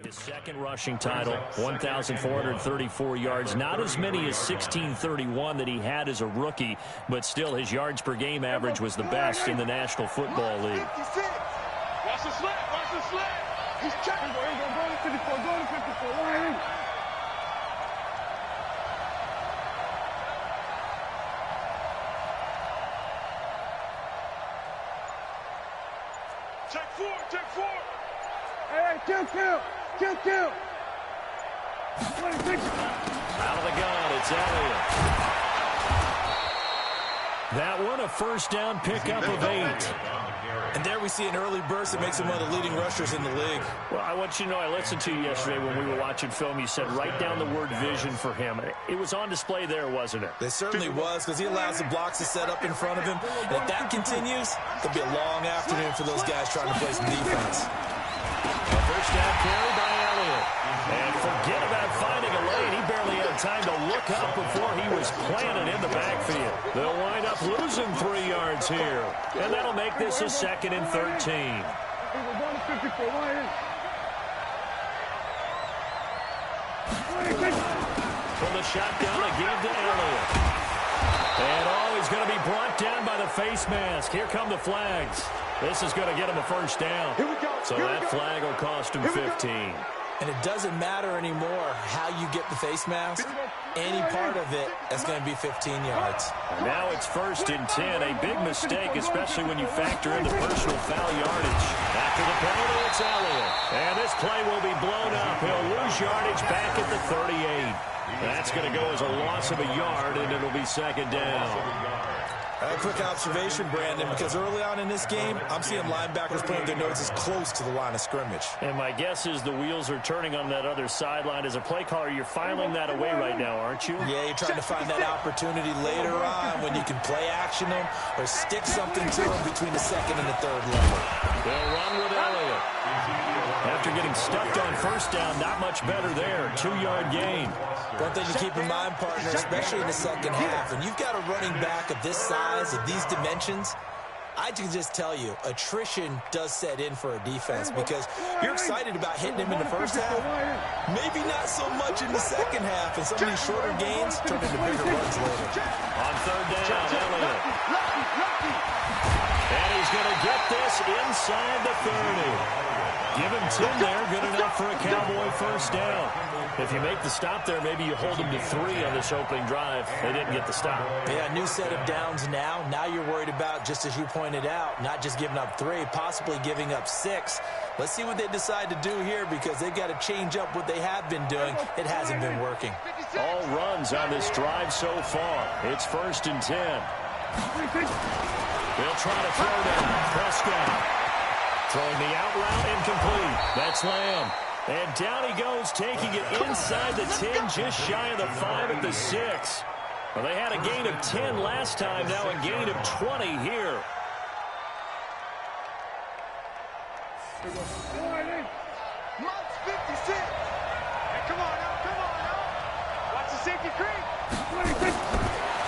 His second rushing title, 1,434 yards. Not as many as 1,631 that he had as a rookie, but still his yards per game average was the best in the National Football League. Watch the slant, watch the slant. He's checking. Go to 54, go to 54. Line. Check four, check four. Hey, kill. Out of the gun, it's Elliott. That one a first down pickup of 8. And there we see an early burst that makes him one of the leading rushers in the league. Well, I want you to know, I listened to you yesterday when we were watching film. You said write down the word vision for him. It was on display there, wasn't it? It certainly was, because he allows the blocks to set up in front of him. And if that continues, it'll be a long afternoon for those guys trying to play some defense. A first down carry by Elliott. And forget about finding a lane. He barely had time to look up before he was planted in the backfield. They'll wind up losing 3 yards here. And that'll make this a 2nd and 13. From the shotgun, again to Elliott. And he's going to be brought down by the face mask. Here come the flags. This is going to get him a first down. So that flag will cost him 15. And it doesn't matter anymore how you get the face mask. Any part of it, that's going to be 15 yards. And now it's 1st and 10. A big mistake, especially when you factor in the personal foul yardage. After the penalty, it's Elliott. And this play will be blown up. He'll lose yardage back at the 38. That's going to go as a loss of a yard, and it'll be 2nd down. A quick observation, Brandon, because early on in this game, I'm seeing linebackers putting their noses close to the line of scrimmage. And my guess is the wheels are turning on that other sideline. As a play caller, you're filing that away right now, aren't you? Yeah, you're trying to find that opportunity later on when you can play action them or stick something to them between the 2nd and the 3rd level. They'll run with Elliott. After getting stuffed on first down, not much better there. 2-yard gain. One thing to keep in mind, partner, especially in the second half, when you've got a running back of this size, of these dimensions, I can just tell you, attrition does set in for a defense because you're excited about hitting him in the first half. Maybe not so much in the second half, and some of these shorter gains turn into bigger runs later. On 3rd down, Elliott. And he's going to get this inside the 30. Give him 10 there, good enough for a Cowboy first down. If you make the stop there, maybe you hold them to 3 on this opening drive. They didn't get the stop. Yeah, new set of downs now. Now you're worried about, just as you pointed out, not just giving up 3, possibly giving up 6. Let's see what they decide to do here because they've got to change up what they have been doing. It hasn't been working. All runs on this drive so far. It's 1st and 10. They'll try to throw down. Prescott. Throwing the out route incomplete. That's Lamb. And down he goes, taking it inside the 10, just shy of the 5 at the 6. Well, they had a gain of 10 last time, now a gain of 20 here. Months 56. Hey, come on now. Watch the safety creep.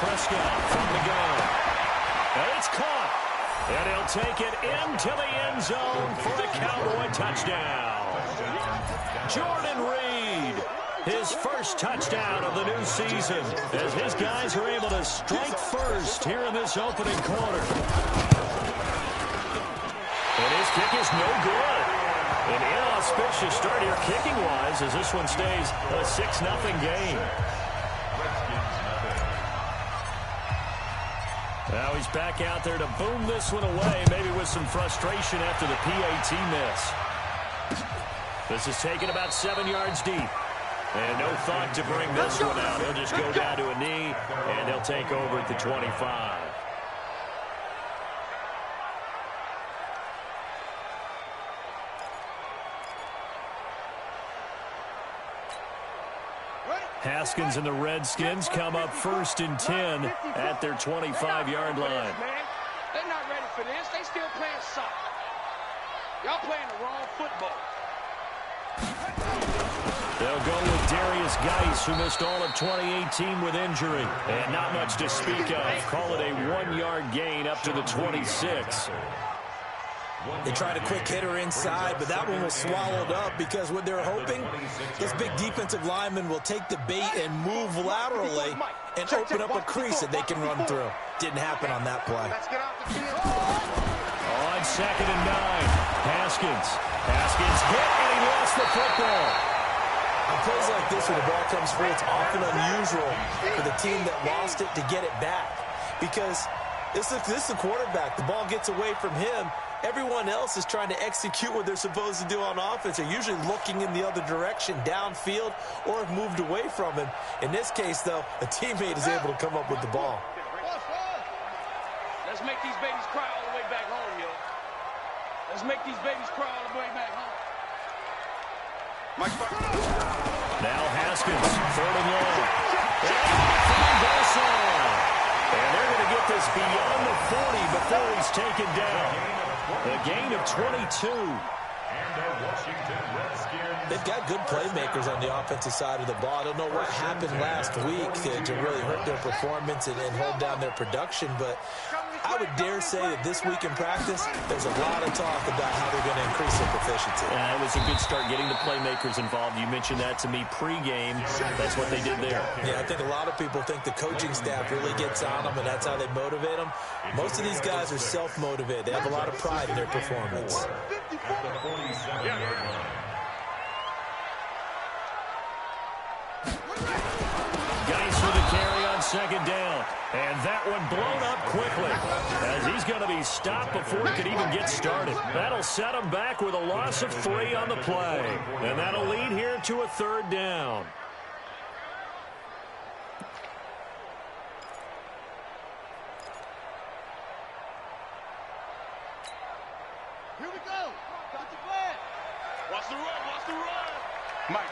Prescott from the gun. And it's caught. And he'll take it into the end zone for a Cowboy touchdown. Jordan Reed, his first touchdown of the new season, as his guys are able to strike first here in this opening quarter. And his kick is no good. An inauspicious start here kicking-wise as this one stays a 6-0 game. Now he's back out there to boom this one away, maybe with some frustration after the PAT miss. This is taken about 7 yards deep. And no thought to bring this one out. He'll just go down to a knee, and they'll take over at the 25. Haskins and the Redskins come up 1st and 10 at their 25-yard line. They're not ready for this. They still playing soccer. Y'all playing the wrong football. They'll go with Darius Geis, who missed all of 2018 with injury. And not much to speak of. Call it a 1-yard gain up to the 26. They tried a quick hitter inside, but that one was swallowed up because what they're hoping, this big defensive lineman will take the bait and move laterally and open up a crease that they can run through. Didn't happen on that play. On 2nd and 9, Haskins hit, and he lost the football. On plays like this where the ball comes free, it's often unusual for the team that lost it to get it back because this is the quarterback. The ball gets away from him. Everyone else is trying to execute what they're supposed to do on offense. They're usually looking in the other direction, downfield, or have moved away from him. In this case, though, a teammate is able to come up with the ball. Let's make these babies cry all the way back home, yo. Let's make these babies cry all the way back home. Now Haskins, 3rd and long. And they're going to get this beyond the 40 before he's taken down. A gain of 22. They've got good playmakers on the offensive side of the ball. I don't know what happened last week to really hurt their performance and hold down their production, but I would dare say that this week in practice, there's a lot of talk about how they're going to increase their proficiency. It was a good start getting the playmakers involved. You mentioned that to me pregame. That's what they did there. Yeah, I think a lot of people think the coaching staff really gets on them, and that's how they motivate them. Most of these guys are self-motivated. They have a lot of pride in their performance. Guys for the carry on 2nd down. And that one blown up quickly as he's going to be stopped before he could even get started. That'll set him back with a loss of 3 on the play. And that'll lead here to a 3rd down. Here we go. Got the flag. Watch the run. Watch the run.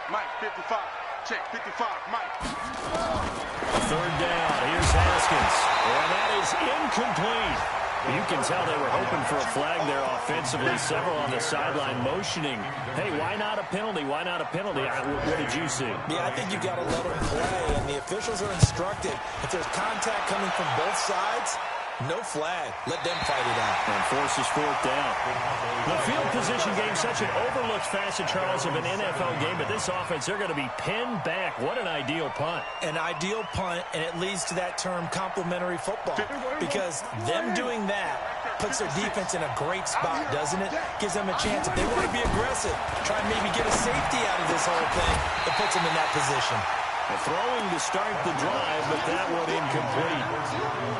Mike, 55. Check, 55, Mike. 3rd down. Here's Haskins. And that is incomplete. You can tell they were hoping for a flag there offensively. Several on the sideline motioning. Hey, why not a penalty? Why not a penalty? What did you see? Yeah, I think you got to let them play, and the officials are instructed. If there's contact coming from both sides, no flag. Let them fight it out. And forces 4th down. The field position game, such an overlooked facet, Charles, of an NFL game, but this offense, they're going to be pinned back. What an ideal punt. An ideal punt, and it leads to that term complementary football, because them doing that puts their defense in a great spot, doesn't it? Gives them a chance. If they want to be aggressive, try and maybe get a safety out of this whole thing, it puts them in that position. Throwing to start the drive, but that one incomplete.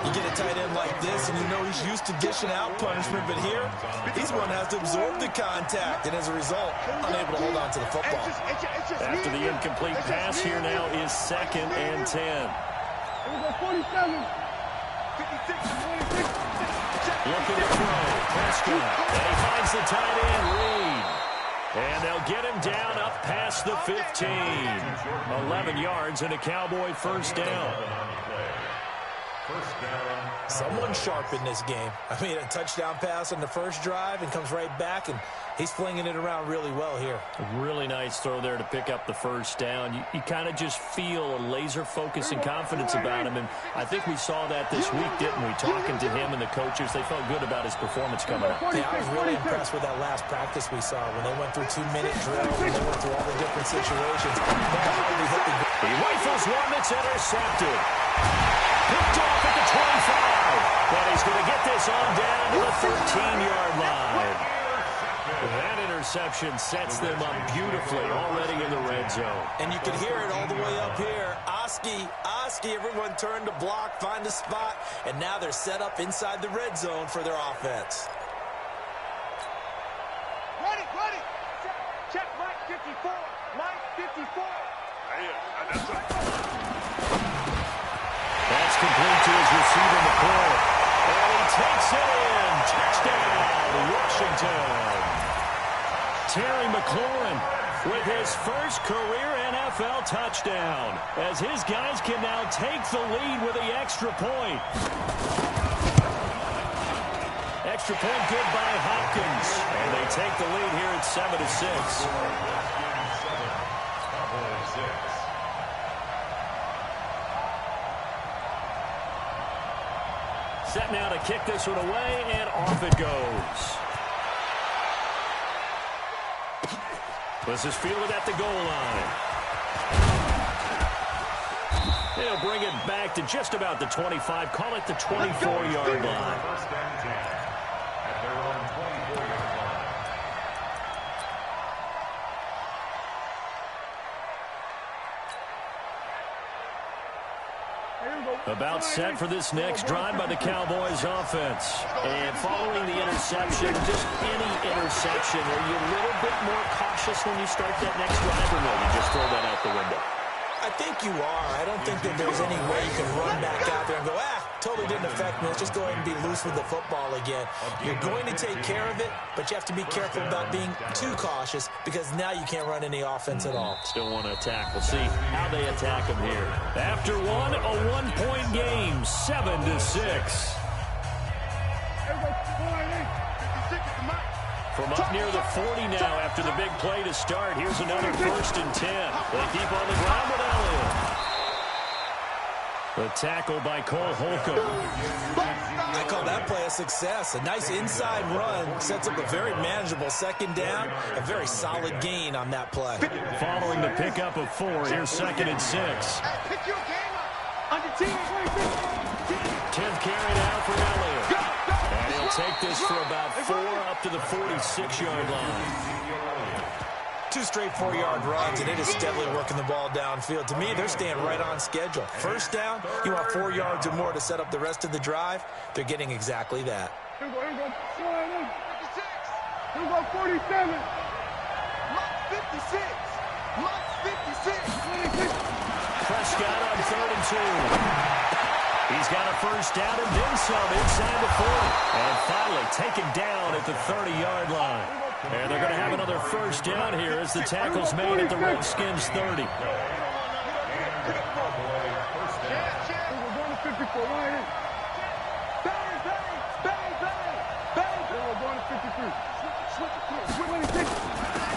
You get a tight end like this, and you know he's used to dishing out punishment, but here, he's one that has to absorb the contact, and as a result, unable to hold on to the football. After the incomplete pass, here now is 2nd and 10. Looking to throw. Prescott. And he finds the tight end, Reed. And they'll get him down up past the 15. 11 yards and a Cowboy 1st down. Someone sharp in this game. I mean, a touchdown pass on the first drive and comes right back, and he's flinging it around really well here. A really nice throw there to pick up the 1st down. You kind of just feel a laser focus and confidence about him, and I think we saw that this week, didn't we? Talking to him and the coaches, they felt good about his performance coming up. Yeah, I was really impressed with that last practice we saw when they went through 2-minute drills and they went through all the different situations. He rifles one that's intercepted. Picked off at the 25. But he's going to get this on down to the 13-yard line. That interception sets them up beautifully already in the red zone. And you can hear it all the way up here. Oski, everyone turned to block, find a spot, and now they're set up inside the red zone for their offense. Ready. Check Mike 54. Mike 54. That's complete to his receiver, McCoy. And he takes it in. Touchdown, Washington. Terry McLaurin with his first career NFL touchdown, as his guys can now take the lead with the extra point. Extra point good by Hopkins. And they take the lead here at 7-6. Set now to kick this one away, and off it goes. This is fielded at the goal line. They'll bring it back to just about the 25. Call it the 24-yard line. First and 10 at their own 24-yard line. About set for this next drive by the Cowboys offense. And following the interception, just any interception, are you a little bit more cautious when you start that next drive, or no, you just throw that out the window? I think you are. I don't think that there's any way you can run back out there and go, totally didn't affect me. Let's just go ahead and be loose with the football again. You're going to take care of it, but you have to be careful about being too cautious because now you can't run any offense at all. Still want to attack. We'll see how they attack him here. After one, a one-point game, 7-6. From up near the 40 now after the big play to start. Here's another 1st and 10. They keep on the ground with Elliott. The tackle by Cole Holcomb. I call that play a success. A nice inside run sets up a very manageable 2nd down. A very solid gain on that play. Following the pickup of 4, here's 2nd and 6. 10th carry now for Elliott. And he'll take this for about 4 up to the 46-yard line. 2 straight 4-yard runs, and it is steadily working the ball downfield. To me, they're staying right on schedule. 1st down, you want 4 yards or more to set up the rest of the drive. They're getting exactly that. Here we go 47. Mark 56. Mark 56. Prescott on 3rd and 2. He's got a 1st down and then some inside the 40. And finally taken down at the 30-yard line. And they're going to have another 1st down here as the tackle's made at the Redskins 30.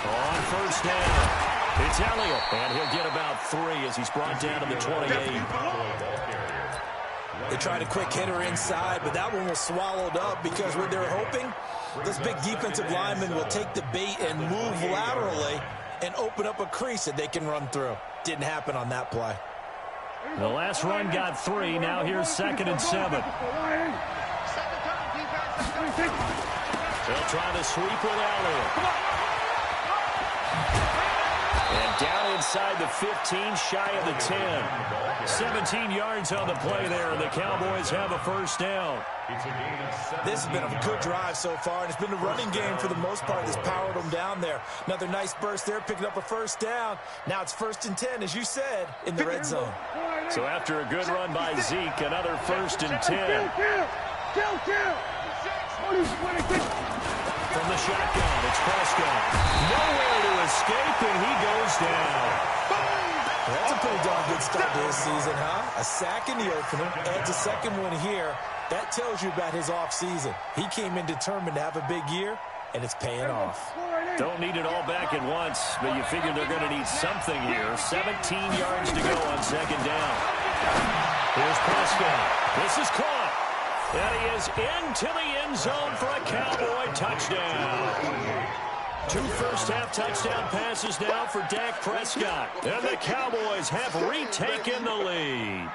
On 1st down, it's Elliott. And he'll get about 3 as he's brought down to the 28. They tried a quick hitter inside, but that one was swallowed up because what they're hoping, those big defensive linemen will take the bait and move laterally and open up a crease that they can run through. Didn't happen on that play. The last run got 3. Now here's 2nd and 7. They'll try to sweep with Elliott. And down inside the 15, shy of the 10. 17 yards on the play there, and the Cowboys have a 1st down. This has been a good drive so far, and it's been a running game for the most part that's powered them down there. Another nice burst there, picking up a 1st down. Now it's 1st and 10, as you said, in the red zone. So after a good run by Zeke, another 1st and 10. From the shotgun, it's Prescott. Nowhere to escape, and he goes down. That's a pretty darn good start to his season, huh? A sack in the opener, adds a 2nd one here. That tells you about his offseason. He came in determined to have a big year, and it's paying off. Don't need it all back at once, but you figure they're going to need something here. 17 yards to go on 2nd down. Here's Prescott. This is caught. And he is into the end zone for a Cowboy touchdown. 2 first-half touchdown passes now for Dak Prescott. And the Cowboys have retaken the lead.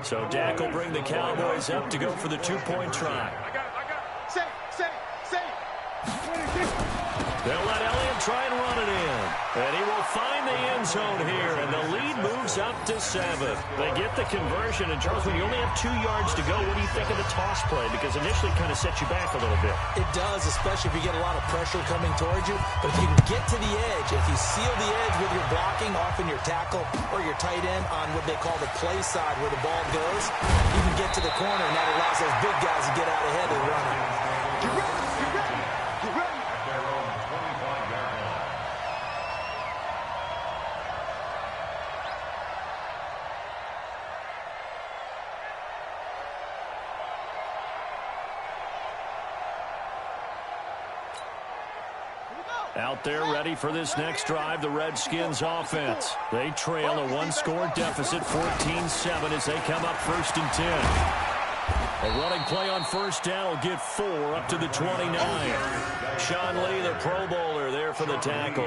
So Dak will bring the Cowboys up to go for the 2-point try. They'll let Elliott try and run it in. And he will find the end zone here, and the lead moves up to 7. They get the conversion, and Charles, when you only have 2 yards to go, what do you think of the toss play? Because initially it kind of sets you back a little bit. It does, especially if you get a lot of pressure coming towards you. But if you can get to the edge, if you seal the edge with your blocking, often your tackle or your tight end on what they call the play side where the ball goes, you can get to the corner, and that allows those big guys to get out ahead and run it. Out there ready for this next drive, the Redskins offense. They trail a one-score deficit, 14-7, as they come up 1st and 10. A running play on first down will get 4 up to the 29. Sean Lee, the Pro Bowler, there for the tackle.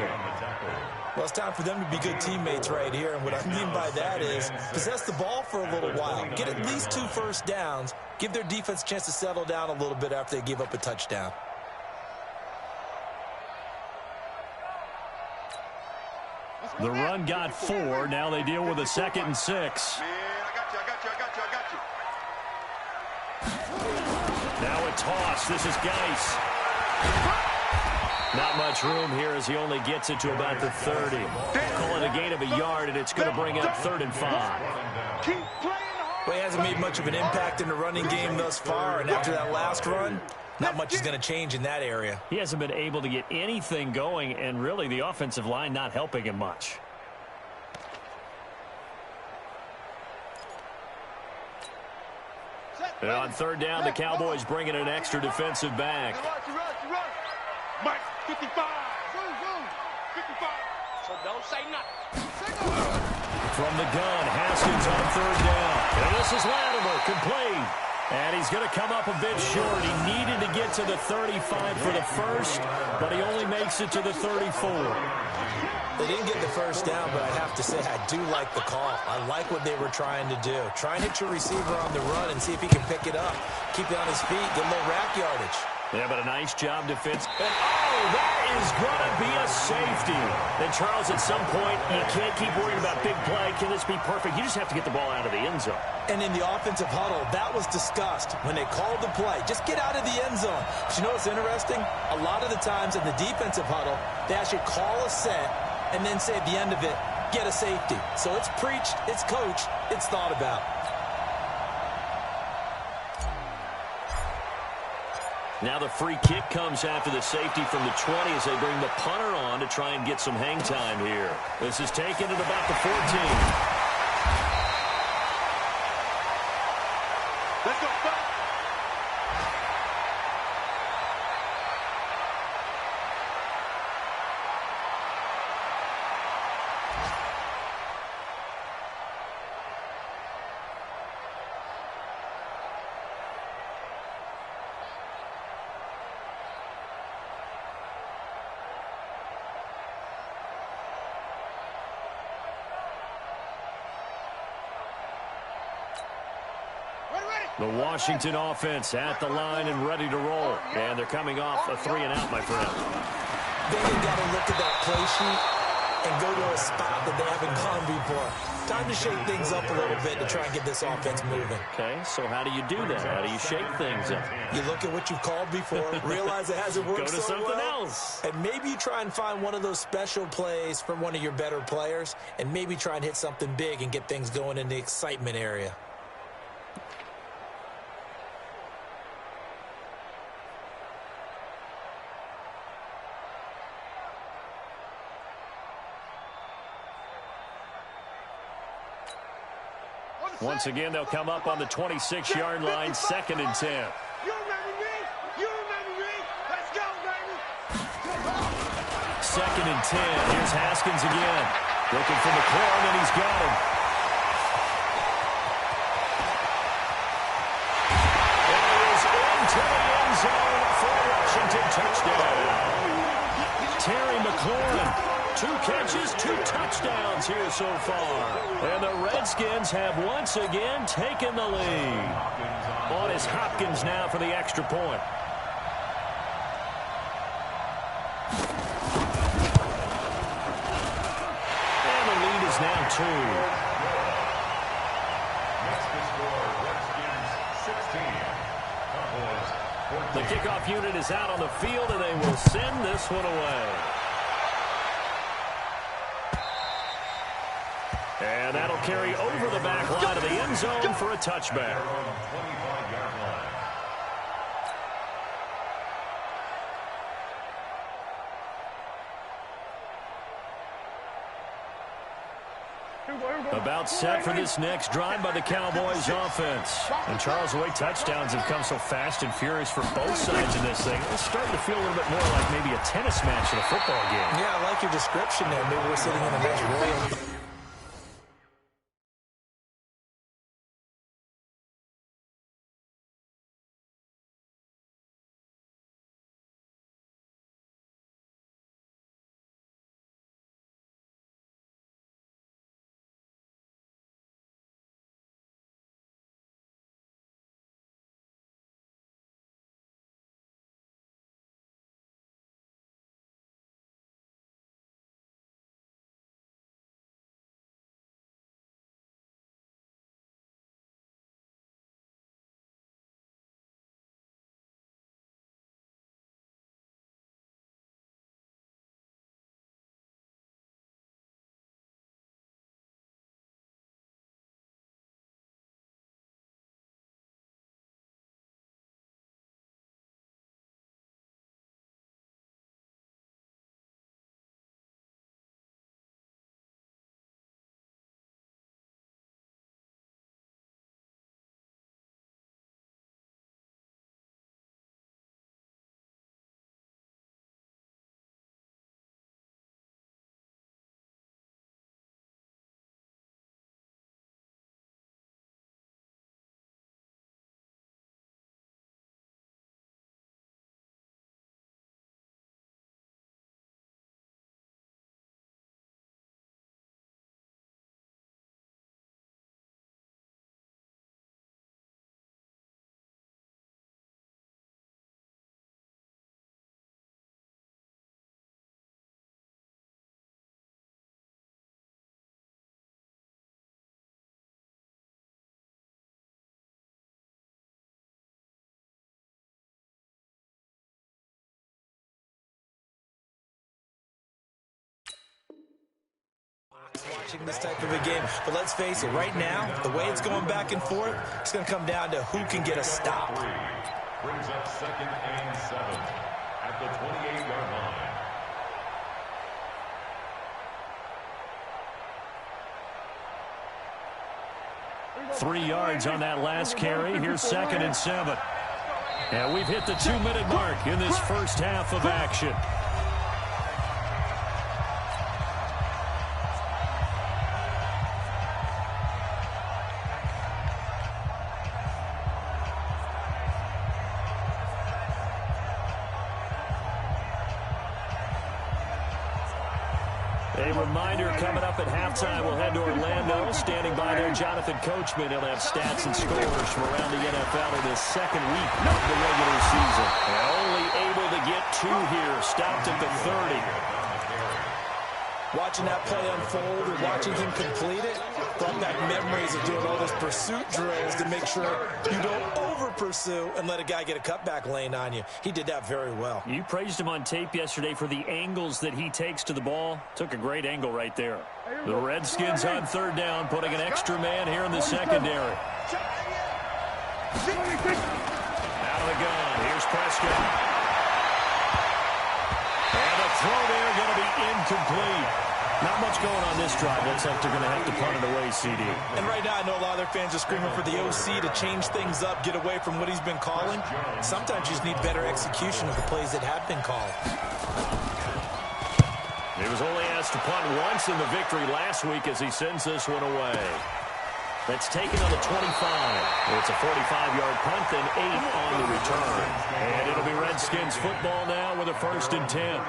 Well, it's time for them to be good teammates right here, and what I mean by that is possess the ball for a little while. Get at least 2 first downs. Give their defense a chance to settle down a little bit after they give up a touchdown. The run got 4. Now they deal with a 2nd and 6. Man, I got you. Now a toss. This is Geis. Not much room here as he only gets it to about the 30. Call it a gain of a yard, and it's going to bring up 3rd and 5. Keep playing hard. Well, he hasn't made much of an impact in the running game thus far, and after that last run, not much is going to change in that area. He hasn't been able to get anything going, and really the offensive line not helping him much. And on 3rd down, the Cowboys bring in an extra defensive back. Mike, 55. 55. So don't say nothing. From the gun, Haskins on 3rd down. And this is Latimer, complete. And he's going to come up a bit short. He needed to get to the 35 for the first, but he only makes it to the 34. They didn't get the first down, but I have to say I do like the call. I like what they were trying to do. Try and hit your receiver on the run and see if he can pick it up. Keep it on his feet, get a little rack yardage. Yeah, but a nice job defense. And, oh, that is going to be a safety. And, Charles, at some point, you can't keep worrying about big play. Can this be perfect? You just have to get the ball out of the end zone. And in the offensive huddle, that was discussed when they called the play. Just get out of the end zone. But you know what's interesting? A lot of the times in the defensive huddle, they actually call a set and then say at the end of it, get a safety. So it's preached, it's coached, it's thought about. Now the free kick comes after the safety from the 20 as they bring the punter on to try and get some hang time here. This is taken at about the 14. Let's go. The Washington offense at the line and ready to roll. And they're coming off a 3-and-out, my friend. They got to look at that play sheet and go to a spot that they haven't gone before. Time to shake things up a little bit to try and get this offense moving. Okay, so how do you do that? How do you shake things up? You look at what you've called before, realize it hasn't worked Go to so something well, else. and maybe you try and find one of those special plays from one of your better players, and maybe try and hit something big and get things going in the excitement area. Once again, they'll come up on the 26-yard line, 2nd and 10. You remember me? You remember me? Let's go, baby. 2nd and 10. Here's Haskins again. Looking for McLaurin, and he's got him. And he is into the end zone for a Washington touchdown. Terry McLaurin. 2 catches, 2 touchdowns here so far. And the Redskins have once again taken the lead. On is Hopkins now for the extra point. And the lead is now 2. Next to score, Redskins 16. Cowboys 14. The kickoff unit is out on the field, and they will send this one away. And that'll carry over the back line of the end zone for a touchback. Here About set for this next drive by the Cowboys offense. And Charles, the way touchdowns have come so fast and furious for both sides of this thing, it's starting to feel a little bit more like maybe a tennis match in a football game. Yeah, I like your description there. Maybe we're sitting in a nice royal. Watching this type of a game. But let's face it, right now, the way it's going back and forth, it's going to come down to who can get a stop. Brings up 2nd and 7 at the 28-yard line. 3 yards on that last carry. Here's 2nd and 7. And we've hit the 2-minute mark in this first half of action. A reminder coming up at halftime, we'll head to Orlando. Standing by there, Jonathan Coachman. He'll have stats and scores from around the NFL in this second week of the regular season. And only able to get 2 here. Stopped at the 30. Watching that play unfold and watching him complete it brought back memories of doing all those pursuit drills to make sure you don't over-pursue and let a guy get a cutback lane on you. He did that very well. You praised him on tape yesterday for the angles that he takes to the ball. Took a great angle right there. The Redskins on 3rd down, putting an extra man here in the secondary. Out of the gun. Here's Prescott. And a throw there going to be incomplete. Not much going on this drive. Looks like they're going to have to punt it away, CD. And right now, I know a lot of their fans are screaming for the OC to change things up, get away from what he's been calling. Sometimes you just need better execution of the plays that have been called. He was only asked to punt once in the victory last week as he sends this one away. That's taken on the 25. It's a 45-yard punt, then 8 on the return. And it'll be Redskins football now with a 1st and 10.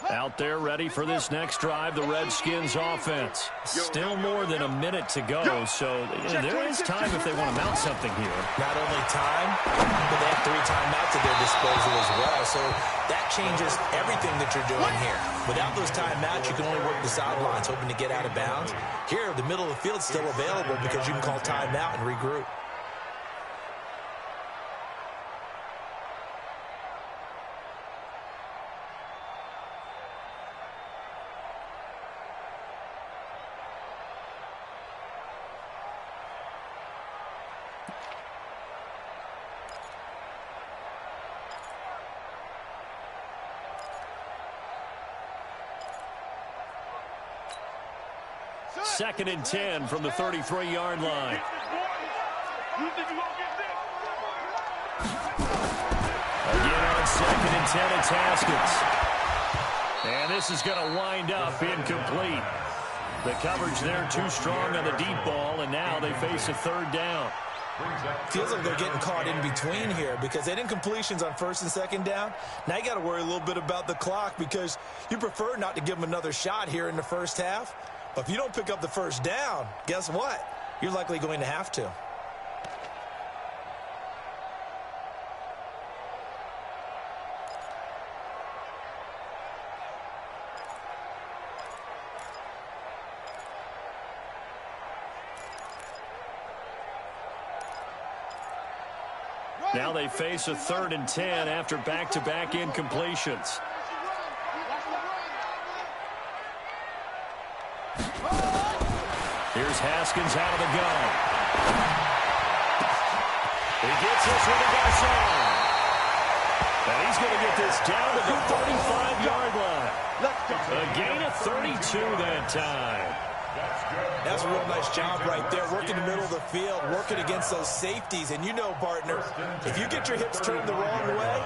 Out there ready for this next drive, the Redskins offense. Still more than a minute to go, so there is time if they want to mount something here. Not only time, but they have 3 timeouts at their disposal as well, so that changes everything that you're doing here. Without those timeouts, you can only work the sidelines, hoping to get out of bounds. Here, the middle of the field is still available because you can call timeout and regroup. Second and 10 from the 33-yard line. Again on second and 10, it's Haskins. And this is going to wind up incomplete. The coverage there too strong on the deep ball, and now they face a third down. Feels like they're getting caught in between here because they didn't completions on first and second down. Now you got to worry a little bit about the clock because you prefer not to give them another shot here in the first half. But if you don't pick up the first down, guess what? You're likely going to have to. Now they face a third and 10 after back-to-back incompletions. Here's Haskins out of the gun. He gets this with a Garcon. And he's going to get this down to the 35-yard line. A gain of 32 that time. That's a real nice job right there, working the middle of the field, working against those safeties. And you know, partner, if you get your hips turned the wrong way,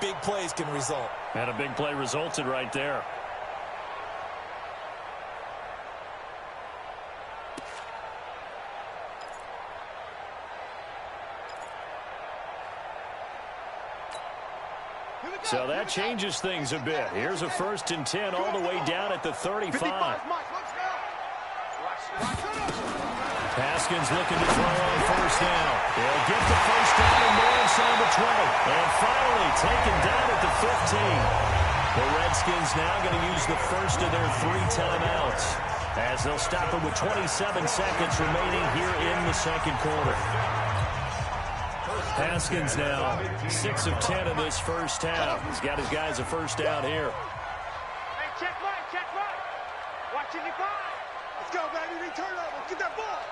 big plays can result. And a big play resulted right there. So that changes things a bit. Here's a first and 10 all the way down at the 35. Haskins looking to throw on first down. He'll get the first down and more inside the 20. And finally taken down at the 15. The Redskins now going to use the first of their 3 timeouts as they'll stop it with 27 seconds remaining here in the second quarter. Haskins now 6 of 10 in this first half. He's got his guys a first down here. Hey, check right. Watching your five. Let's go, baby. Return over. Get that ball.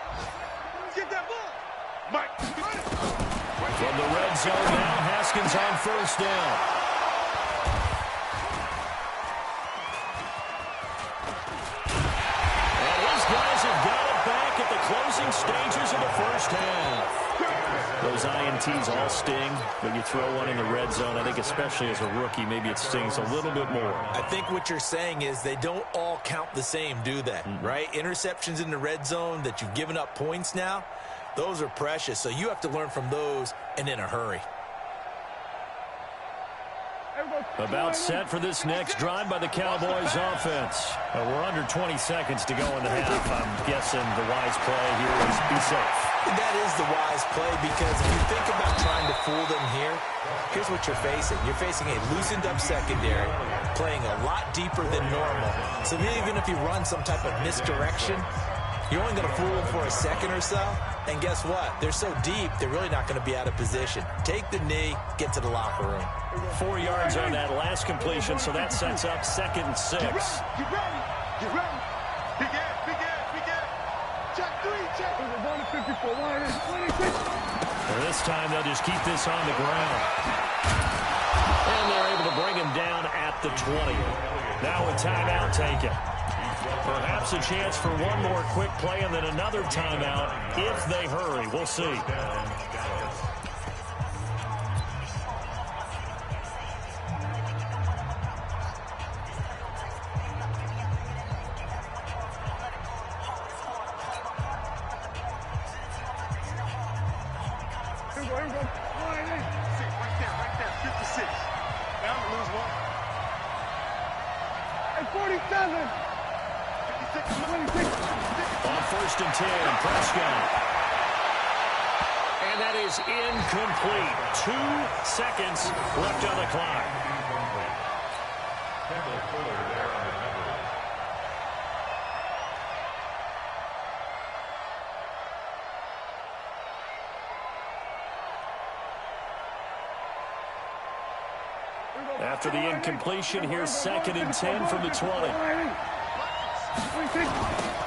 Get that ball. Mike. From the red zone now, Haskins on first down. And these guys have got it back at the closing stages of the first half. Those INTs all sting, but you throw one in the red zone, I think especially as a rookie, maybe it stings a little bit more. I think what you're saying is they don't all count the same, do they? Right? Interceptions in the red zone that you've given up points now, those are precious. So you have to learn from those and in a hurry. About set for this next drive by the Cowboys offense. We're under 20 seconds to go in the half. I'm guessing the wise play here is be safe. That is the wise play because if you think about trying to fool them here, here's what you're facing. You're facing a loosened up secondary, playing a lot deeper than normal. So even if you run some type of misdirection, you're only going to fool them for a second or so. And guess what? They're so deep, they're really not going to be out of position. Take the knee, get to the locker room. 4 yards on that last completion, so that sets up second and 6. Get ready. Big ass. Check 3, check. 154, 126. And this time they'll just keep this on the ground. And they're able to bring him down at the 20. Now a timeout taken. Perhaps a chance for one more quick play and then another timeout if they hurry. We'll see. Here we go. Right there. 56. Now I'm going to lose one. 47. 26. On 1st and 10, Prescott. And that is incomplete. 2 seconds left on the clock. After the incompletion, here's 2nd and 10 from the 20.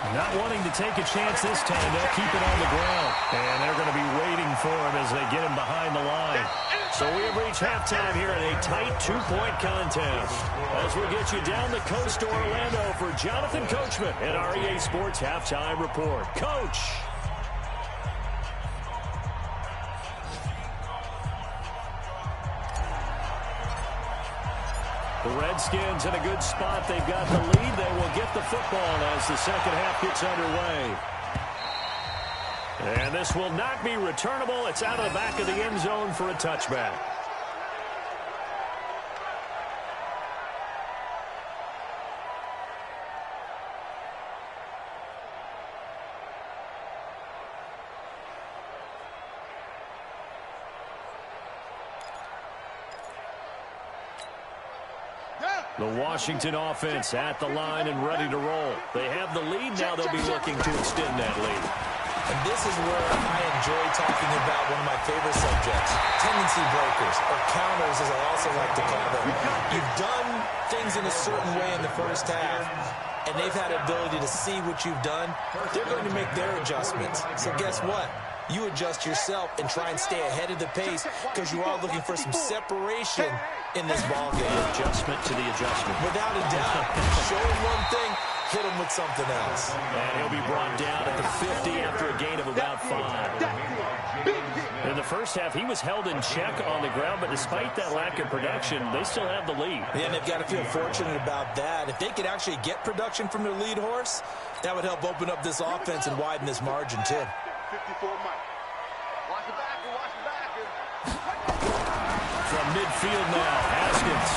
Not wanting to take a chance this time. They'll keep it on the ground. And they're going to be waiting for him as they get him behind the line. So we have reached halftime here in a tight 2-point contest. As we get you down the coast to Orlando for Jonathan Coachman at our EA Sports Halftime Report. Coach. The Redskins in a good spot. They've got the lead. They will get the football as the second half gets underway. And this will not be returnable. It's out of the back of the end zone for a touchback. The Washington offense at the line and ready to roll. They have the lead now. They'll be looking to extend that lead. And this is where I enjoy talking about one of my favorite subjects, tendency breakers, or counters as I also like to call them. You've done things in a certain way in the first half, and they've had the ability to see what you've done. They're going to make their adjustments. So guess what? You adjust yourself and try and stay ahead of the pace because you are looking for some separation in this ball game. Adjustment to the adjustment. Without a doubt. Show him one thing, hit him with something else. And he'll be brought down at the 50 after a gain of about 5. In the first half, he was held in check on the ground, but despite that lack of production, they still have the lead. And they've got to feel fortunate about that. If they could actually get production from their lead horse, that would help open up this offense and widen this margin, too. 54 Mike. Watch the backer, watch the backer. From midfield now, Haskins.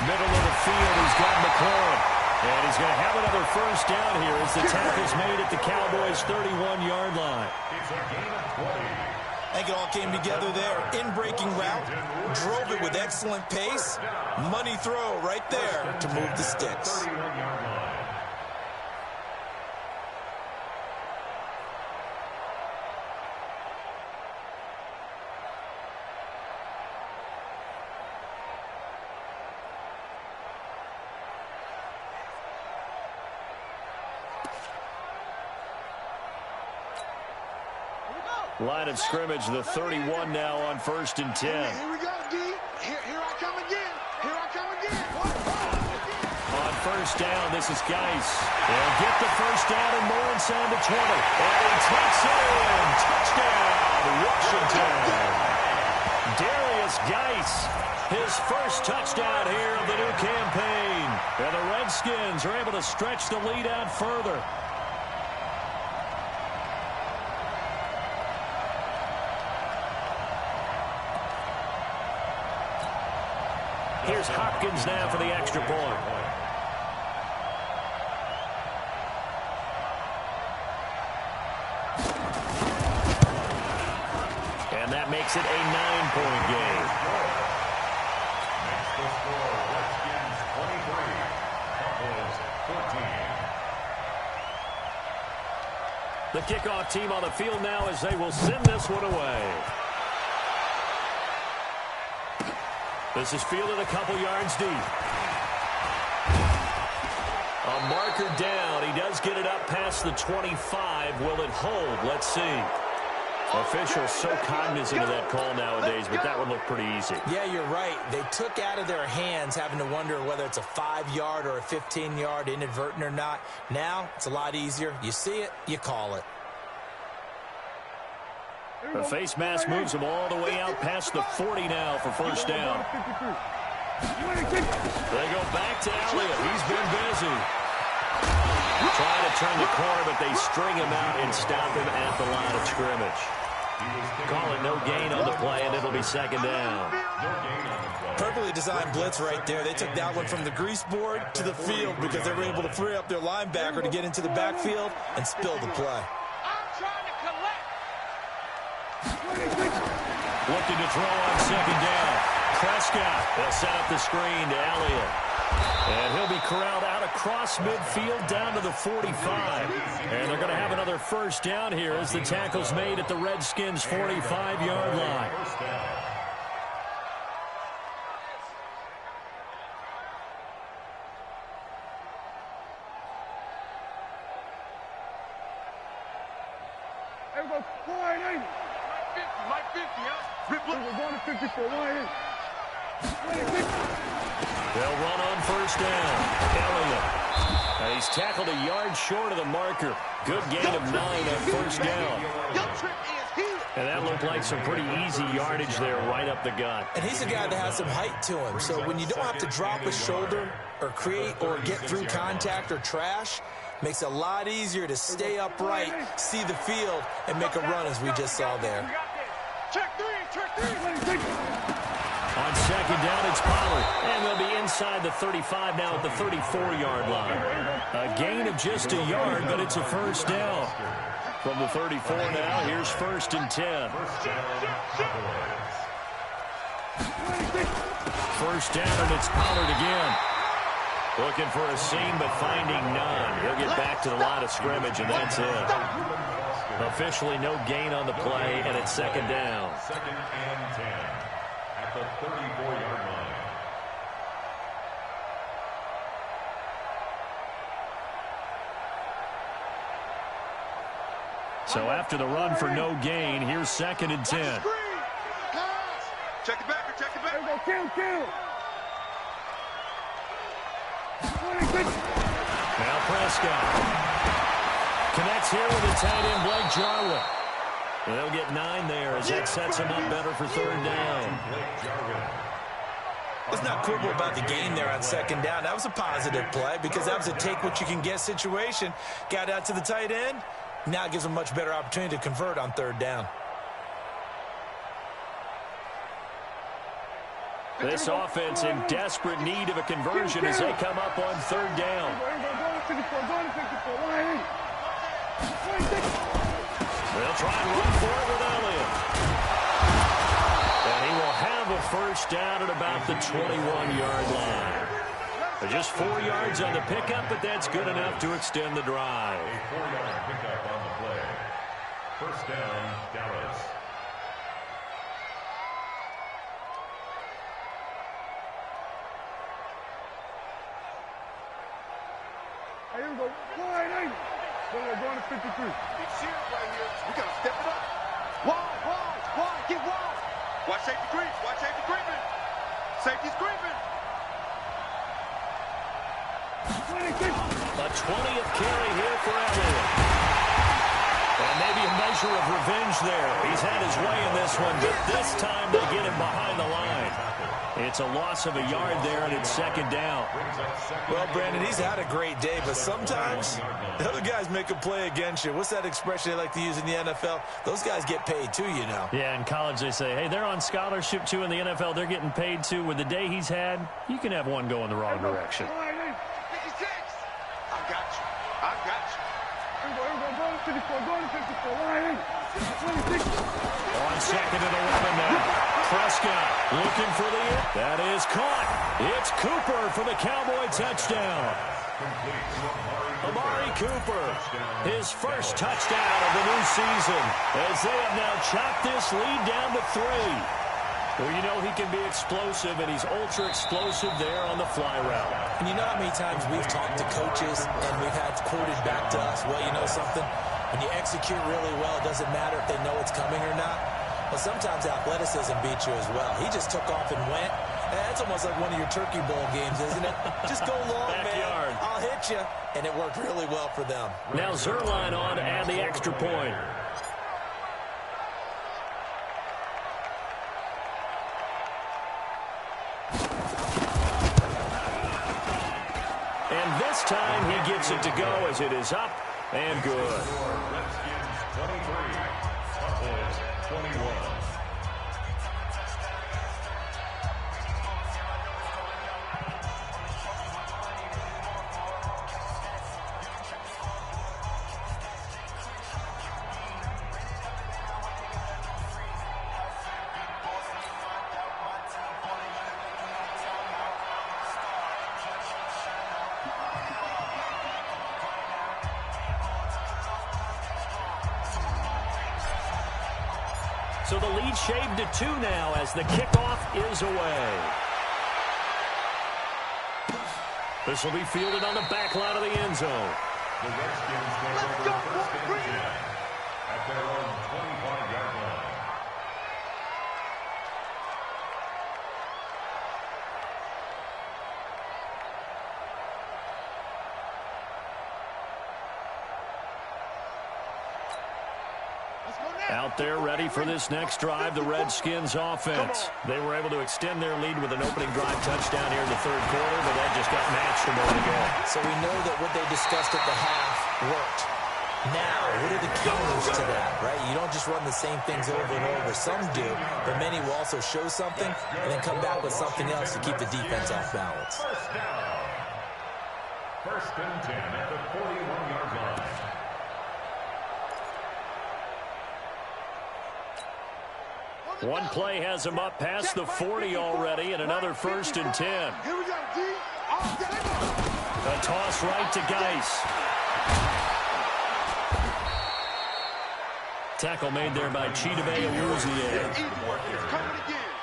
Middle of the field, he's got McLaurin. And he's going to have another first down here as the tackle's made at the Cowboys' 31-yard line. I think it all came together there. In-breaking route, drove it with excellent pace. Money throw right there to move the sticks. Line of scrimmage, the 31 now on 1st and 10. Here we go, D. Here I come again. Here I come again. On 1st down, this is Geis. They'll get the first down and more inside the 20. And he takes it in. Touchdown, Washington. Darius Geis, his first touchdown here of the new campaign. And the Redskins are able to stretch the lead out further. Here's Hopkins now for the extra point. And that makes it a 9-point game. Next to score, Redskins 23, Cowboys 14. The kickoff team on the field now as they will send this one away. This is fielded a couple yards deep. A marker down. He does get it up past the 25. Will it hold? Let's see. Officials so cognizant of that call nowadays, but that would look pretty easy. Yeah, you're right. They took out of their hands having to wonder whether it's a 5-yard or a 15-yard inadvertent or not. Now, it's a lot easier. You see it, you call it. The face mask moves him all the way out past the 40 now for first down. They go back to Elliott. He's been busy. Trying to turn the corner, but they string him out and stop him at the line of scrimmage. Call it no gain on the play, and it'll be second down. Perfectly designed blitz right there. They took that one from the grease board to the field because they were able to free up their linebacker to get into the backfield and spill the play. I'm trying to collect. Looking to throw on second down. Prescott. They'll set up the screen to Elliott. And he'll be corralled out across midfield down to the 45. And they're going to have another first down here as the tackle's made at the Redskins' 45-yard line. Everybody, 480. Mike 50, huh? We're going to 54, 180. They'll run on first down. Elliott. He's tackled a yard short of the marker. Good gain of 9 on first down. Your trip is here. And that looked like some pretty easy yardage there right up the gut. And he's a guy that has some height to him. So when you don't have to drop a shoulder or create or get through contact or trash, makes it a lot easier to stay upright, see the field, and make a run as we just saw there. Check three. On second down, it's Pollard. And they'll be inside the 35 now at the 34-yard line. A gain of just a yard, but it's a first down. From the 34 now, here's first and 10. First down, and it's Pollard again. Looking for a seam, but finding none. He'll get back to the line of scrimmage, and that's it. Officially no gain on the play, and it's second down. Second and 10 at the 34-yard line. So after the run for no gain, here's second and 10. Check it back. Check it back. Kill. Now Prescott connects here with the tight end, Blake Jarwin. They'll get 9 there as that sets him up better for third down. Let's not quibble about the gain there on second down. That was a positive play because that was a take-what-you-can-get situation. Got out to the tight end. Now it gives them a much better opportunity to convert on third down. This offense in desperate need of a conversion as they come up on third down. They'll try and run for it with Elliott. And he will have a first down at about the 21-yard line. Just 4 yards on the pickup, but that's good enough to extend the drive. A 4-yard pickup on the play. First down, Dallas. Here we go. 480. We're going to 53. Big serious right here. We got to step it up. Wide. Get wide. Watch safety creeping. Safety's creeping. A 20th carry here for Elliott. And maybe a measure of revenge there. He's had his way in this one, but this time they get him behind the line. It's a loss of a yard there, and it's second down. Well, Brandon, he's had a great day, but sometimes the other guys make a play against you. What's that expression they like to use in the NFL? Those guys get paid too, you know. Yeah, in college they say, hey, they're on scholarship too. In the NFL, they're getting paid too. With the day he's had, you can have one go in the wrong direction. 56. I got you. Here we go. Going to 54. 180. 26. On second and 11 now. Prescott looking for the hit. That is caught. It's Cooper for the Cowboy touchdown. Amari Cooper, his first touchdown of the new season, as they have now chopped this lead down to 3. Well, you know he can be explosive, and he's ultra-explosive there on the fly route. And you know how many times we've talked to coaches and we've had quoted back to us, well, you know something? When you execute really well, it doesn't matter if they know it's coming or not. Well, sometimes athleticism beats you as well. He just took off and went. That's almost like one of your Turkey Bowl games, isn't it? Just go long, Backyard. man. I'll hit you. And it worked really well for them. Now Zerline on to add the extra point. And this time he gets it to go as it is up and good. Redskins 23, Cowboys 21. So the lead shaved to 2 now as the kickoff is away. This will be fielded on the back line of the end zone. The Redskins take over first and 10 at their own 25-yard line. Out there ready for this next drive, the Redskins offense. They were able to extend their lead with an opening drive touchdown here in the third quarter, but that just got matched a moment ago. So we know that what they discussed at the half worked. Now, what are the counters to that, right? You don't just run the same things over and over. Some do, but many will also show something and then come back with something else to keep the defense off balance. First down. First and 10 at the 41-yard line. One play has him up past the 40 already, and another first and 10. Here we go, D. A toss right to Geis. Tackle made there by Chidobe Awuzie.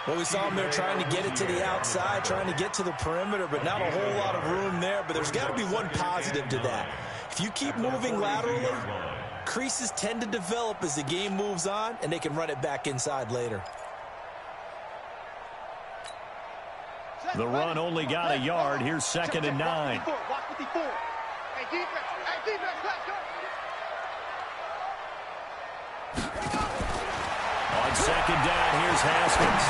Well, we saw him there trying to get it to the outside, trying to get to the perimeter, but not a whole lot of room there. But there's got to be one positive to that. If you keep moving laterally, creases tend to develop as the game moves on, and they can run it back inside later. The run only got a yard. Here's second and 9. Hey, defense. Hey, defense. Let's go. On second down, here's Haskins.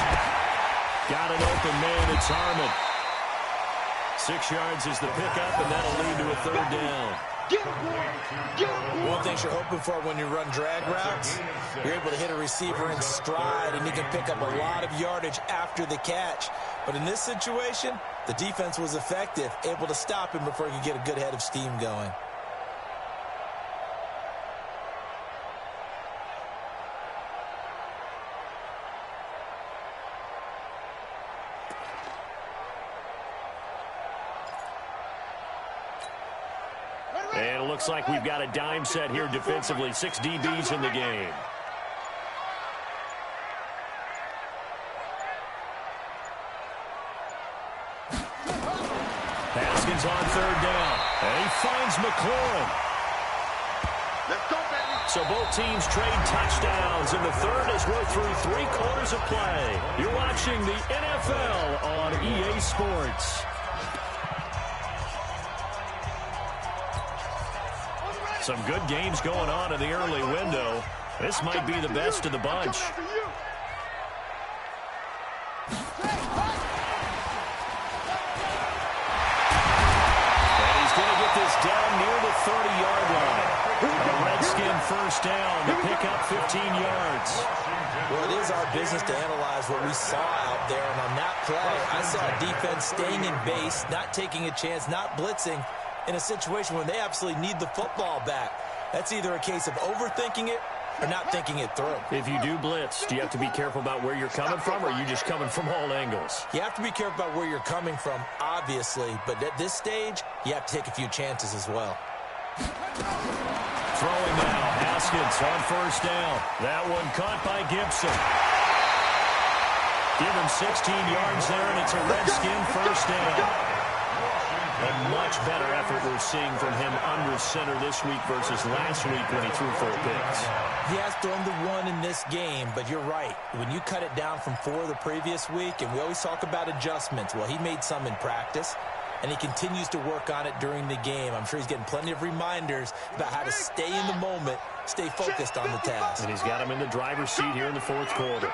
Got an open man. It's Harmon. 6 yards is the pickup, and that'll lead to a third down. One thing you're hoping for when you run drag routes, you're able to hit a receiver in stride, and you can pick up a lot of yardage after the catch. But in this situation, the defense was effective, able to stop him before he could get a good head of steam going. And it looks like we've got a dime set here defensively. 6 DBs in the game. Haskins on third down. And he finds McLaurin. Let's go, baby. So both teams trade touchdowns in the third as we're through 3 quarters of play. You're watching the NFL on EA Sports. Some good games going on in the early window. This might be the best of the bunch. And he's going to get this down near the 30-yard line. A Redskin first down to pick up 15 yards. Well, it is our business to analyze what we saw out there. And on that play, I saw a defense staying in base, not taking a chance, not blitzing, in a situation where they absolutely need the football back. That's either a case of overthinking it or not thinking it through. If you do blitz, do you have to be careful about where you're coming from, or are you just coming from all angles? You have to be careful about where you're coming from, obviously, but at this stage, you have to take a few chances as well. Throwing now, Haskins on first down. That one caught by Gibson. Give him 16 yards there, and it's a Redskin first down. A much better effort we're seeing from him under center this week versus last week when he threw 4 picks. He has thrown the 1 in this game, but you're right. When you cut it down from 4 the previous week, and we always talk about adjustments, well, he made some in practice, and he continues to work on it during the game. I'm sure he's getting plenty of reminders about how to stay in the moment, stay focused on the task. And he's got him in the driver's seat here in the 4th quarter.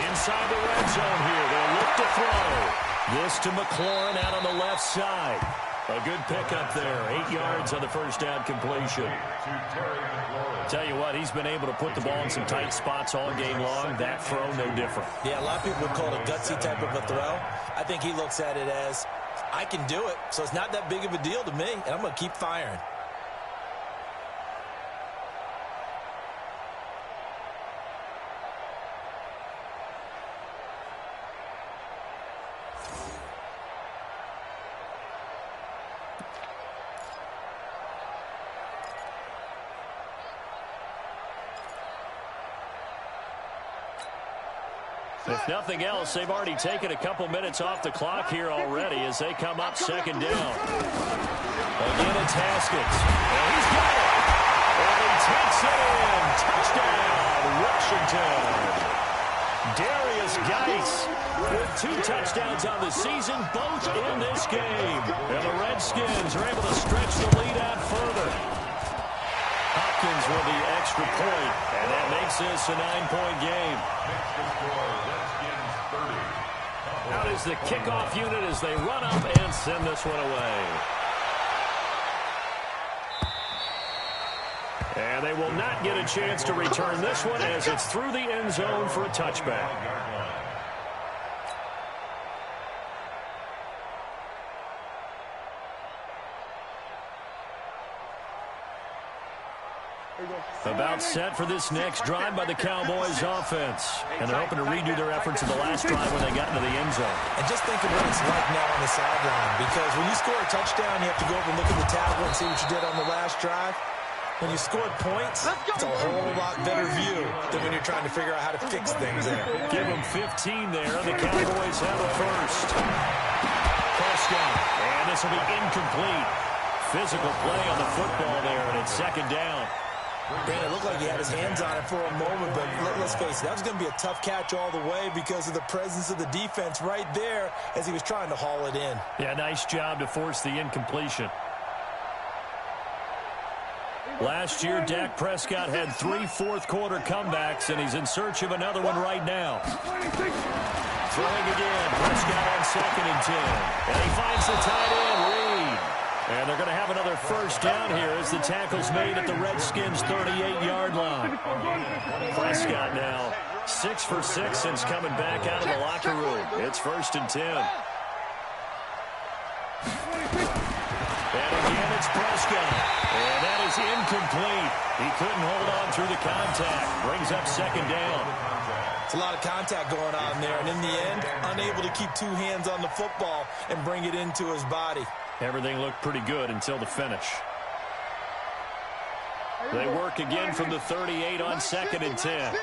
Inside the red zone here, they'll look to throw. This to McLaurin out on the left side. A good pickup there. 8 yards on the first down completion. Tell you what, he's been able to put the ball in some tight spots all game long. That throw, no different. Yeah, a lot of people would call it a gutsy type of a throw. I think he looks at it as, I can do it, so it's not that big of a deal to me, and I'm going to keep firing. If nothing else, they've already taken a couple minutes off the clock here already as they come up second down. Again, it's Haskins. And he's got it. And he takes it in. Touchdown, Washington. Darius Geis with 2 touchdowns on the season, both in this game. And the Redskins are able to stretch the lead out further. Hopkins with the extra point, and that makes this a 9-point game. Out is the kickoff unit as they run up and send this one away. And they will not get a chance to return this one as it's through the end zone for a touchback. About set for this next drive by the Cowboys offense. And they're hoping to redo their efforts in the last drive when they got into the end zone. And just think of what it's like now on the sideline. Because when you score a touchdown, you have to go over and look at the tablet and see what you did on the last drive. When you scored points, it's a whole lot better view than when you're trying to figure out how to fix things there. Give them 15 there. The Cowboys have a first. Prescott. And this will be incomplete. Physical play on the football there, and it's second down. Brandon, it looked like he had his hands on it for a moment, but let's face it, that was going to be a tough catch all the way because of the presence of the defense right there as he was trying to haul it in. Yeah, nice job to force the incompletion. Last year, Dak Prescott had 3 fourth-quarter comebacks, and he's in search of another one right now. Throwing again, Prescott on 2nd and 10. And he finds the tight end, Reed. And they're going to have another first down here as the tackle's made at the Redskins' 38-yard line. Prescott now 6 for 6 since coming back out of the locker room. It's 1st and 10. And again, it's Prescott. And that is incomplete. He couldn't hold on through the contact. Brings up 2nd down. It's a lot of contact going on there. And in the end, unable to keep 2 hands on the football and bring it into his body. Everything looked pretty good until the finish. They work again from the 38 on 2nd and 10. To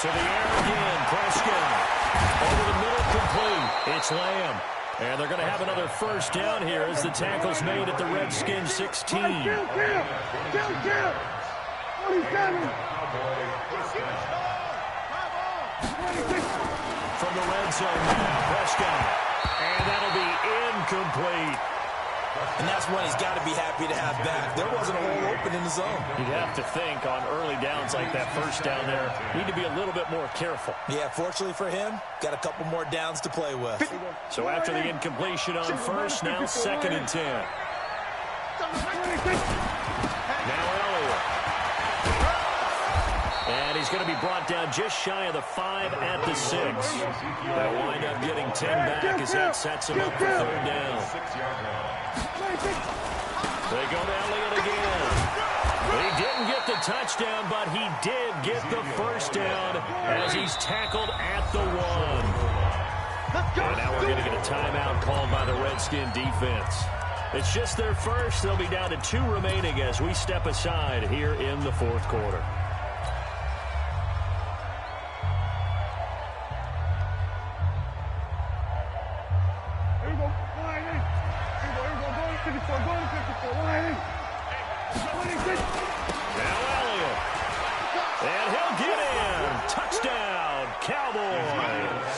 the air again, Prescott. Over the middle, complete. It's Lamb. And they're going to have another first down here as the tackle's made at the Redskins' 16. From the red zone now, Prescott. And that'll be incomplete. And that's one he's got to be happy to have back. There wasn't a hole open in the zone. You'd have to think on early downs like that first down there, need to be a little bit more careful. Yeah, fortunately for him, got a couple more downs to play with. So after the incompletion on first, now 2nd and 10. Now Elliott. And he's going to be brought down just shy of the 5 at the 6. They'll wind up getting 10 back as that sets him up for 3rd down. They go to Elliott again. He didn't get the touchdown, but he did get the first down as he's tackled at the 1. And now we're going to get a timeout called by the Redskin defense. It's just their first. They'll be down to 2 remaining as we step aside here in the 4th quarter. Now Elliott. And he'll get in. Touchdown, Cowboys.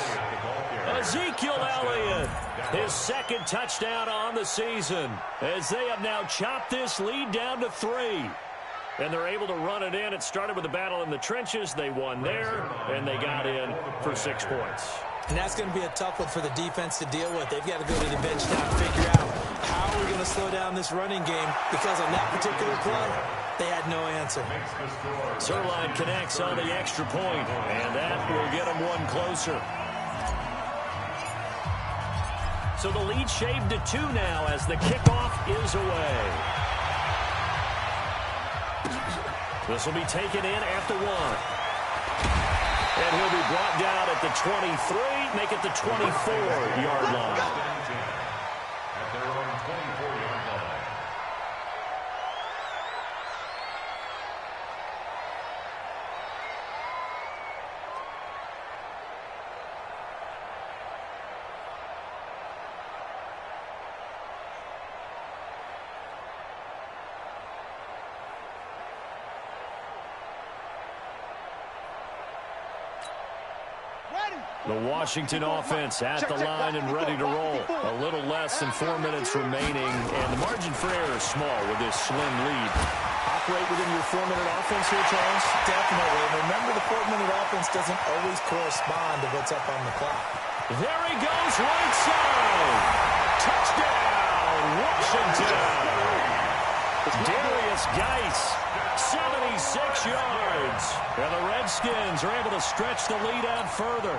Ezekiel Elliott, his 2nd touchdown on the season, as they have now chopped this lead down to 3. And they're able to run it in. It started with a battle in the trenches. They won there, and they got in for 6 points. And that's going to be a tough one for the defense to deal with. They've got to go to the bench now and figure out how we're going to slow down this running game, because on that particular play, they had no answer. Zerline connects on the extra point, and that will get them one closer. So the lead shaved to 2 now as the kickoff is away. This will be taken in after 1. And he'll be brought down at the 23, make it the 24-yard line. At their own 24-yard line. The Washington offense at the line and ready to roll. A little less than 4 minutes remaining, and the margin for error is small with this slim lead. Operate within your 4-minute offense here, Charles? Definitely. Remember, the 4-minute offense doesn't always correspond to what's up on the clock. There he goes, right side. Touchdown, Washington. Darius Geis, 76 yards. And the Redskins are able to stretch the lead out further.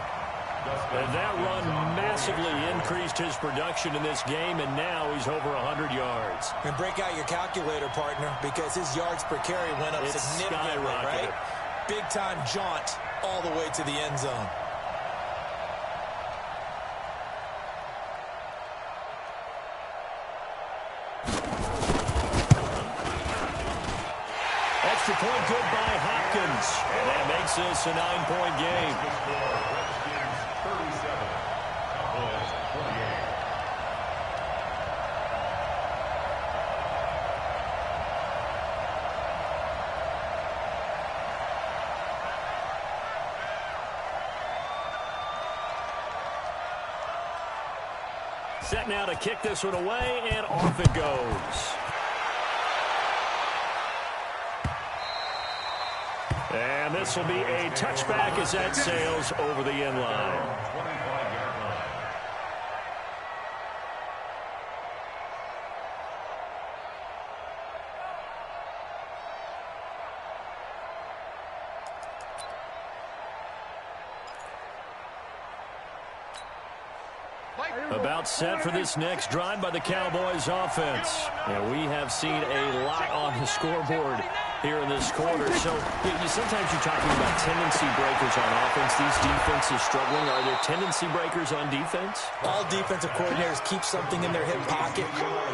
And that run massively increased his production in this game, and now he's over 100 yards. And break out your calculator, partner, because his yards per carry went up significantly, right? Big-time jaunt all the way to the end zone. Extra point good by Hopkins, and that makes this a 9-point game. Set now to kick this one away, and off it goes. And this will be a touchback as that sails over the end line. About set for this next drive by the Cowboys offense. And we have seen a lot on the scoreboard here in this quarter. So sometimes you're talking about tendency breakers on offense. These defenses struggling. Are there tendency breakers on defense? All defensive coordinators keep something in their hip pocket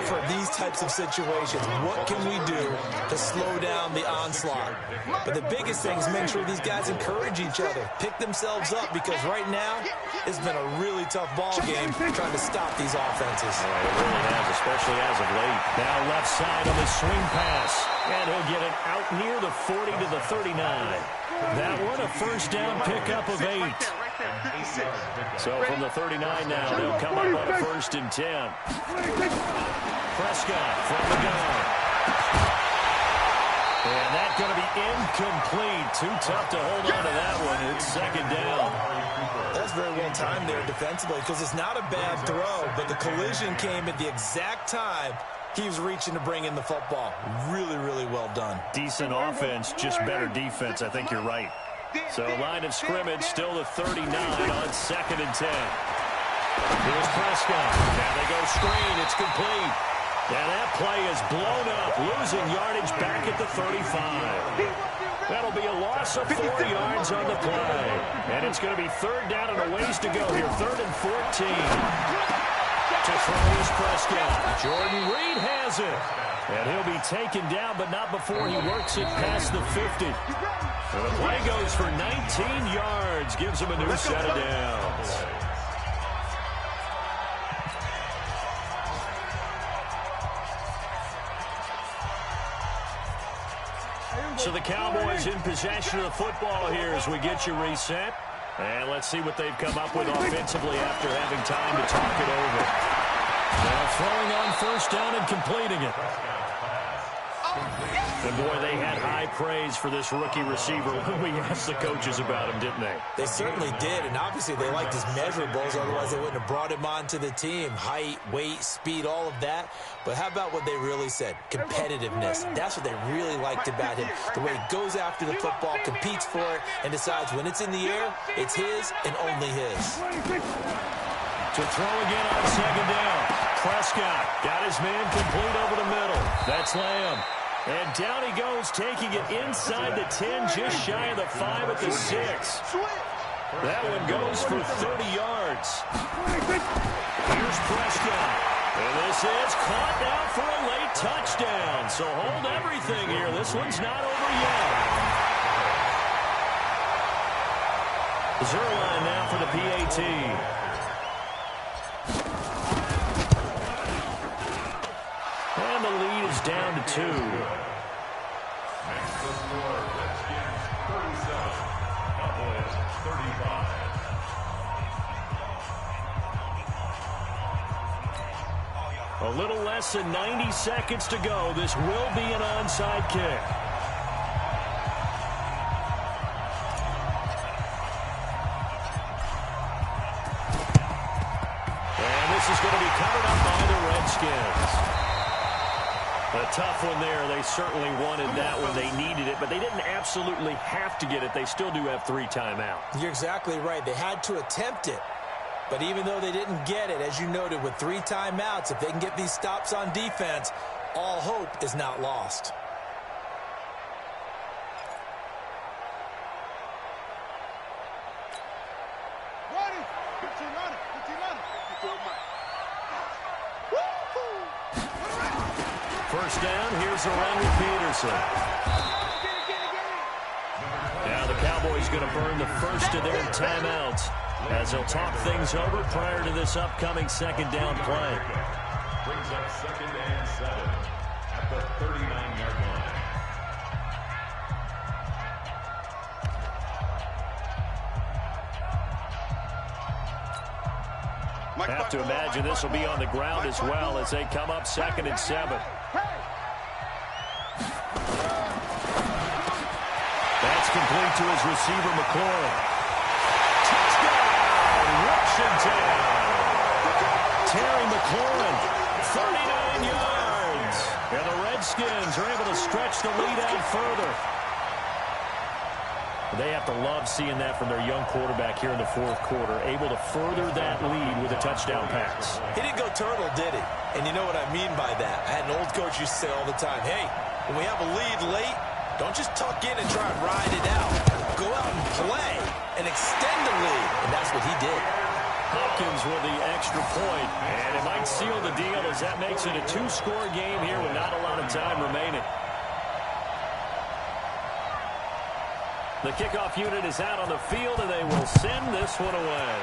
for these types of situations. What can we do to slow down the onslaught? But the biggest thing is make sure these guys encourage each other, pick themselves up, because right now it's been a really tough ball game trying to stop these offenses. It really has, especially as of late. Now left side on the swing pass. And he'll get it out near the 40 to the 39. That one a first down pickup of 8. So from the 39 now, they'll come up on a 1st and 10. Prescott from the gun. And that's going to be incomplete. Too tough to hold on to that one. It's 2nd down. That's very well timed there defensively, because it's not a bad throw, but the collision came at the exact time he was reaching to bring in the football. Really, really well done. Decent offense, just better defense. I think you're right. So line of scrimmage, still the 39 on 2nd and 10. Here's Prescott. Now they go screen. It's complete. And that play is blown up, losing yardage back at the 35. That'll be a loss of 4 yards on the play. And it's going to be 3rd down and a ways to go here. 3rd and 14. To throw is Prescott. Jordan Reed has it. And he'll be taken down, but not before he works it past the 50. And the play goes for 19 yards. Gives him a new set of downs. So the Cowboys in possession of the football here as we get you reset. And let's see what they've come up with offensively after having time to talk it over. Now throwing on 1st down and completing it. And, boy, they had high praise for this rookie receiver when we asked the coaches about him, didn't they? They certainly did, and obviously they liked his measurables, otherwise they wouldn't have brought him onto the team. Height, weight, speed, all of that. But how about what they really said? Competitiveness. That's what they really liked about him. The way he goes after the football, competes for it, and decides when it's in the air, it's his and only his. To throw again on second down. Prescott got his man complete over the middle. That's Lamb. And down he goes, taking it inside the 10, just shy of the 5 at the 6. That one goes for 30 yards. Here's Prescott. And this is caught now for a late touchdown. So hold everything here. This one's not over yet. Zerline now for the PAT. And the lead is down to 2. Next to score, Redskins 37, Cowboys 35. A little less than 90 seconds to go. This will be an onside kick. And this is going to be covered up by the Redskins. A tough one there. They certainly wanted that one. They needed it, but they didn't absolutely have to get it. They still do have 3 timeouts. You're exactly right. They had to attempt it. But even though they didn't get it, as you noted, with 3 timeouts, if they can get these stops on defense, all hope is not lost. First down, here's the run with Peterson. Now the Cowboys going to burn the first of their timeouts as they'll talk things over prior to this upcoming second down play. Brings up 2nd and 7 at the 39-yard line. Have to imagine this will be on the ground as well as they come up 2nd and 7. That's complete to his receiver, McLaurin. Touchdown, Washington. Terry McLaurin, 39 yards. And the Redskins are able to stretch the lead out further. They have to love seeing that from their young quarterback here in the 4th quarter, able to further that lead with a touchdown pass. He didn't go turtle, did he? And you know what I mean by that. I had an old coach used to say all the time, hey, when we have a lead late, don't just tuck in and try and ride it out. Go out and play and extend the lead. And that's what he did. Hopkins with the extra point, and it might seal the deal as that makes it a 2-score game here with not a lot of time remaining. The kickoff unit is out on the field, and they will send this one away.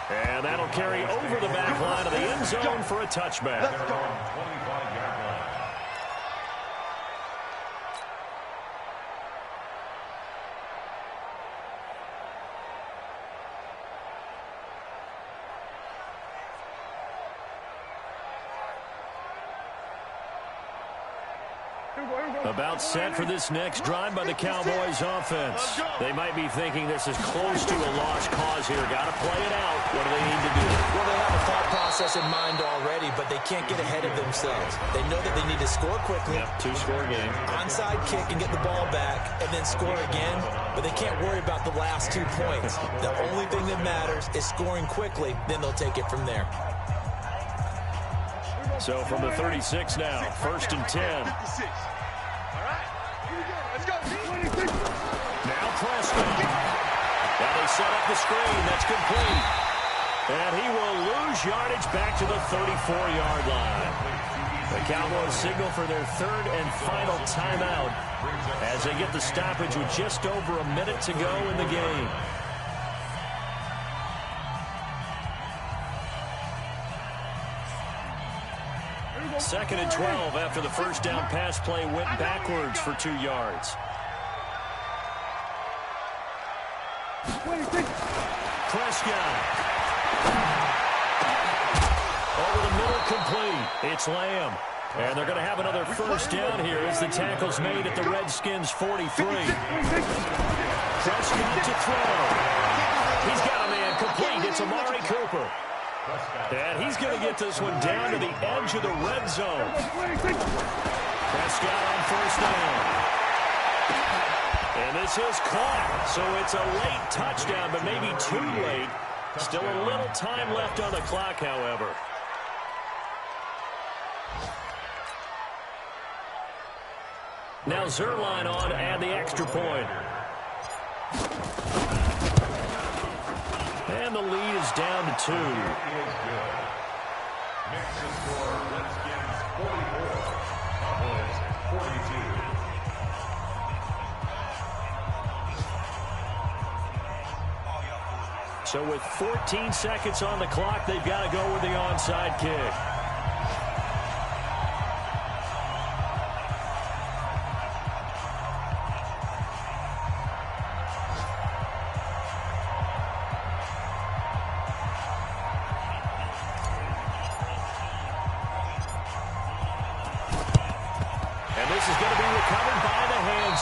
And that'll carry over the back line of the end zone for a touchback. They're on 25-yard line. About set for this next drive by the Cowboys offense. They might be thinking this is close to a lost cause here. Got to play it out. What do they need to do? Well, they have a thought process in mind already, but they can't get ahead of themselves. They know that they need to score quickly. Yep, 2-score game. Onside kick and get the ball back and then score again, but they can't worry about the last 2 points. The only thing that matters is scoring quickly, then they'll take it from there. So from the 36 now, 1st and 10. Now Prescott. Now they set up the screen. That's complete. And he will lose yardage back to the 34-yard line. The Cowboys signal for their 3rd and final timeout as they get the stoppage with just over a minute to go in the game. Second and 12 after the first down pass play went backwards for 2 yards. Prescott. Over the middle, complete. It's Lamb. And they're going to have another first down here as the tackle's made at the Redskins' 43. Prescott to throw. He's got a man complete. It's Amari Cooper. And he's going to get this one down to the edge of the red zone. Prescott on first down. And this is caught. So it's a late touchdown, but maybe too late. Still a little time left on the clock, however. Now Zerline on and the extra point. And the lead is down to 2. Makes the score Redskins 44, Cowboys 42. So with 14 seconds on the clock, they've got to go with the onside kick.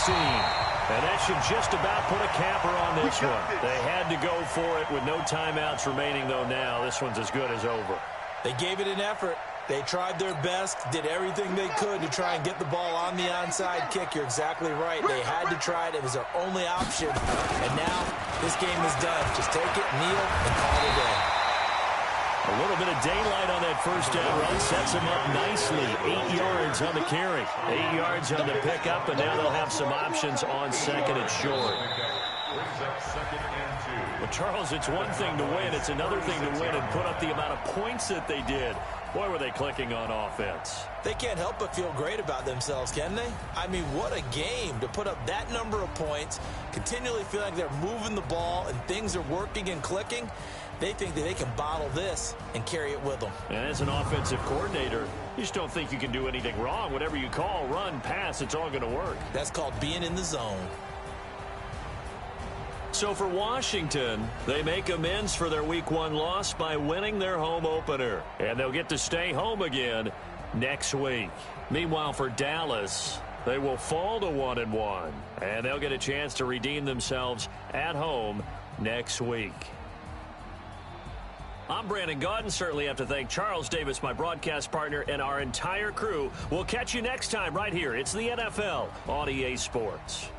And that should just about put a capper on this one. They had to go for it with no timeouts remaining, though now. This one's as good as over. They gave it an effort. They tried their best, did everything they could to try and get the ball on the onside kick. You're exactly right. They had to try it. It was their only option. And now this game is done. Just take it, kneel, and call it a day. A little bit of daylight on that first down run sets them up nicely. 8 yards on the carry. 8 yards on the pickup, and now they'll have some options on second and short. Well, Charles, it's one thing to win. It's another thing to win and put up the amount of points that they did. Boy, were they clicking on offense. They can't help but feel great about themselves, can they? I mean, what a game to put up that number of points, continually feel like they're moving the ball and things are working and clicking. They think that they can bottle this and carry it with them. And as an offensive coordinator, you just don't think you can do anything wrong. Whatever you call, run, pass, it's all going to work. That's called being in the zone. So for Washington, they make amends for their Week 1 loss by winning their home opener. And they'll get to stay home again next week. Meanwhile, for Dallas, they will fall to 1-1. And they'll get a chance to redeem themselves at home next week. I'm Brandon Gaudin. Certainly have to thank Charles Davis, my broadcast partner, and our entire crew. We'll catch you next time right here. It's the NFL on EA Sports.